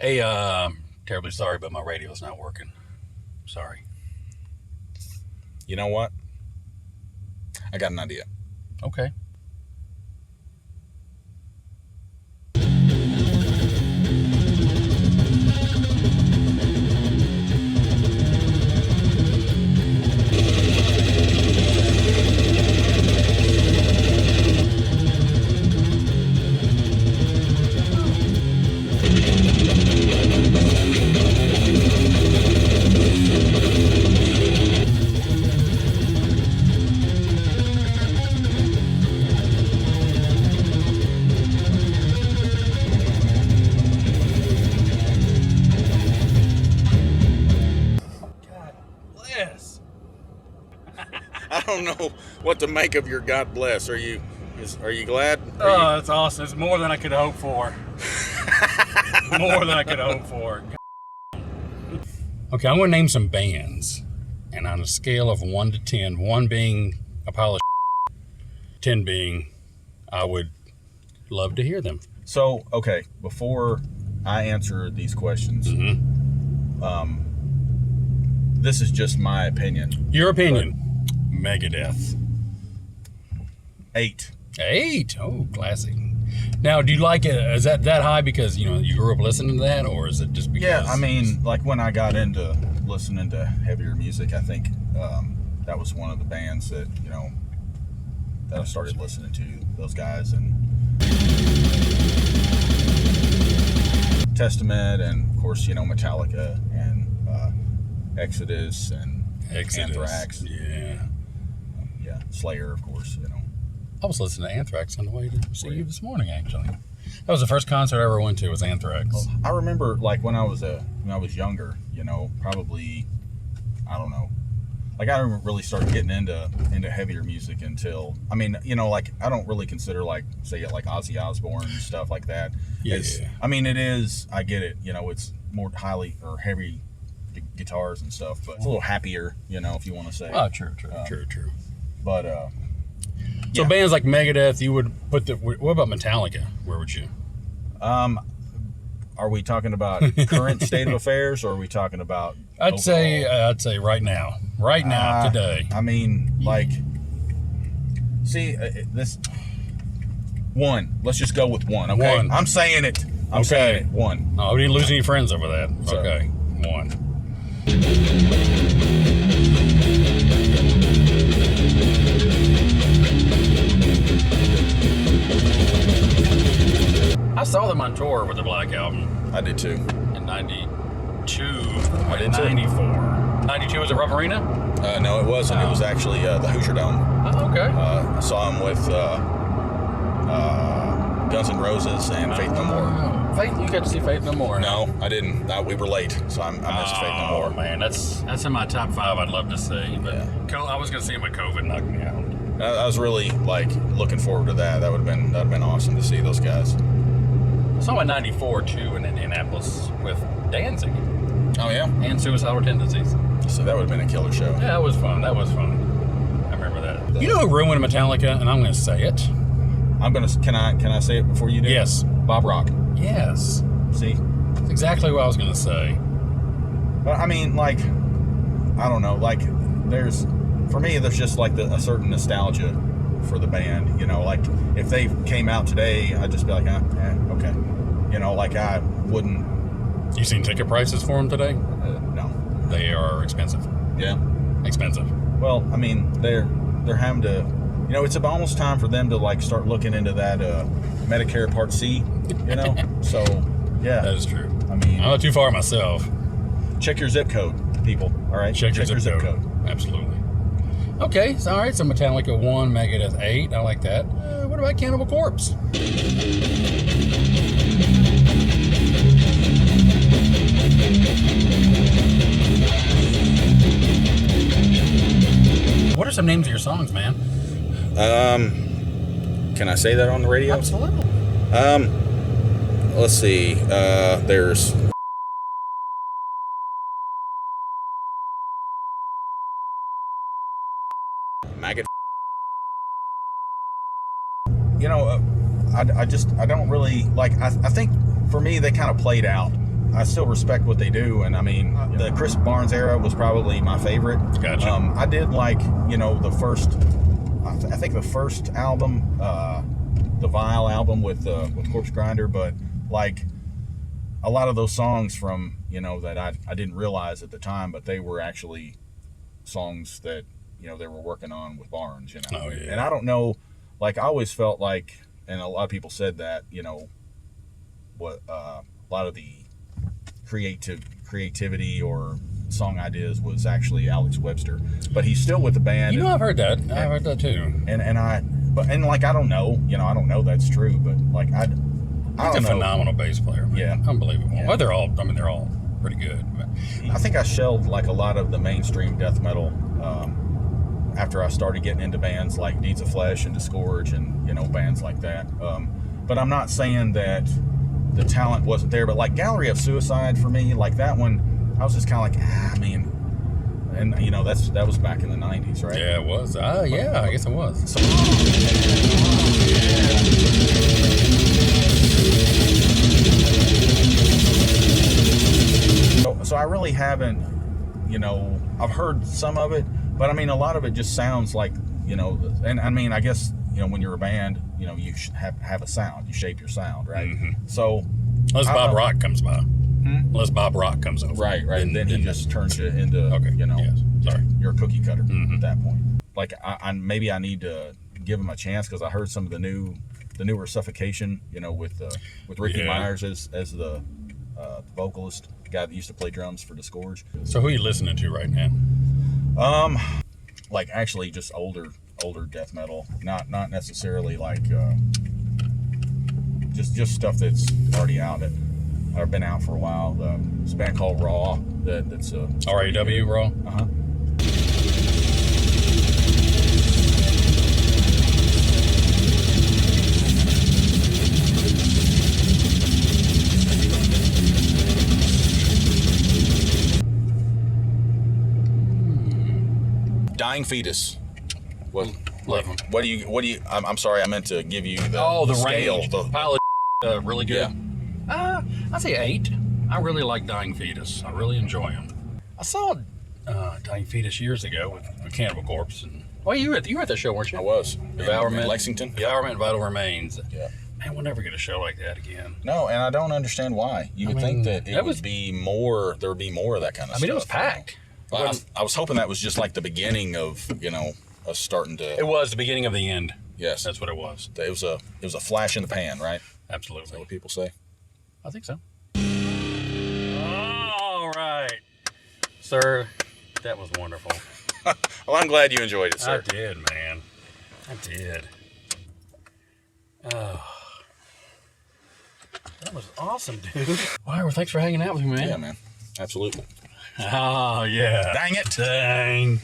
Hey, terribly sorry, but my radio's not working. Sorry. You know what? I got an idea. Okay. Bless. I don't know what to make of your God bless. Are you glad? Oh, that's awesome. It's more than I could hope for. More than I could hope for. Okay, I'm going to name some bands. And on a scale of 1 to 10, 1 being a pile of 10 being I would love to hear them. So, okay, before I answer these questions, this is just my opinion. Your opinion. Megadeth. 8. 8. Oh, classic. Now, do you like it? Is that high because, you grew up listening to that, or is it just because? Yeah, I mean, like when I got into listening to heavier music, I think that was one of the bands that, that I started listening to, those guys, and Testament, and of course, Metallica, and Exodus, and Anthrax. Yeah. Yeah, Slayer, of course, I was listening to Anthrax on the way to see you this morning, actually. That was the first concert I ever went to, was Anthrax. Well, I remember, like, when I was younger, probably, I don't know, like, I didn't really start getting into heavier music until, I mean, like, I don't really consider, like, say, like, Ozzy Osbourne and stuff like that. Yeah. I mean, it is, I get it, it's more highly, or heavy guitars and stuff, but it's a little happier, if you want to say. Oh, true. But, so yeah. bands like Megadeth, you would put what about Metallica? Where would you? Are we talking about current state of affairs, or are we talking about I'd say right now, today. I mean, like, see, this 1. Let's just go with 1. Okay, 1. I'm saying it. I'm saying it. 1. Oh, we didn't lose any friends over that. So, okay, 1. I saw them on tour with the Black Album. I did too. In 92. I did too. 94. 92 was it Rough Arena? No, it wasn't. It was actually the Hoosier Dome. Oh, okay. I saw them with Guns N' Roses and Faith No More. Faith, you got to see Faith No More? No, I didn't. We were late, so I missed Faith No More. Oh man, that's in my top 5. I'd love to see, but Yeah. I was going to see him, but COVID knocked me out. I was really looking forward to that. That'd have been awesome to see those guys. I saw him in 94 too in Indianapolis with Danzig. Oh yeah, and Suicidal Tendencies. so that would have been a killer show. Yeah, that was fun. I remember that. You know who ruined Metallica, and I'm going to say it. Can I say it before you do? Yes. Bob Rock. Yes. See? That's exactly what I was going to say. But I mean, like, I don't know, like, for me, there's just like a certain nostalgia for the band, like if they came out today, I'd just be like, okay, like I wouldn't. You seen ticket prices for them today? No. They are expensive. Yeah. Expensive. Well, I mean, they're having to, it's almost time for them to like start looking into that Medicare Part C, so yeah. That is true. I mean, I'm not too far myself. Check your zip code, people. All right. Check your zip code. Absolutely. Okay, so all right, so Metallica 1, Megadeth 8. I like that. What about Cannibal Corpse? What are some names of your songs, man? Can I say that on the radio? Absolutely. Let's see. There's maggot. I don't really like. I think for me they kind of played out. I still respect what they do, and I mean, the Chris Barnes era was probably my favorite. Gotcha. I did like, the first, I think the first album, the Vile album with Corpse Grinder, but like a lot of those songs from, that I didn't realize at the time, but they were actually songs that, they were working on with Barnes, Oh, yeah. And I don't know, like, I always felt like, and a lot of people said that, what a lot of the creativity or song ideas was actually Alex Webster, but he's still with the band. I've heard that. I've heard that too. And like, I don't know, I don't know that's true, but like, I don't know. He's a phenomenal bass player, man. Yeah. Unbelievable. Yeah. Well, they're all pretty good. But I think I shelved like a lot of the mainstream death metal after I started getting into bands like Deeds of Flesh and Disgorge and bands like that. But I'm not saying that the talent wasn't there, but like Gallery of Suicide for me, like that one, I was just kind of like, I mean, and that was back in the 90s, right? yeah, it was. Yeah, I guess it was. So I really haven't, I've heard some of it, but I mean, a lot of it just sounds like, and I mean, I guess, when you're a band, you should have a sound. You shape your sound, right? Mm-hmm. So Unless Bob Rock comes by. Unless Bob Rock comes over. Right. Then he just turns you into, yes. Sorry. You're a cookie cutter at that point. Like, I maybe I need to give him a chance, because I heard some of the newer Suffocation, with Ricky Myers as the vocalist, the guy that used to play drums for Disgorge. So who are you listening to right now? Like actually just older death metal, not necessarily like just stuff that's already out or been out for a while. It's a band called Raw that's RAW Raw. Uh-huh. Dying Fetus. What? Love 'em. What do you? I'm sorry, I meant to give you the scale. range. Pile of really good. Yeah. I'd say 8. I really like Dying Fetus. I really enjoy them. I saw Dying Fetus years ago with Cannibal Corpse. And you were at that show, weren't you? I was. Devourment, in Lexington. Devourment, Vital Remains. Yeah. Man, we'll never get a show like that again. No, and I don't understand why. You would think that it would be more. There would be more of that kind of stuff. I mean, it was packed. I was hoping that was just like the beginning of us starting to. It was the beginning of the end. Yes, that's what it was. It was a flash in the pan, right? Absolutely. Is that what people say? I think so. All right, sir. That was wonderful. Well, I'm glad you enjoyed it, sir. I did, man. I did. Oh. That was awesome, dude. Well, thanks for hanging out with me, man. Yeah, man. Absolutely. Oh, yeah. Dang it. Dang.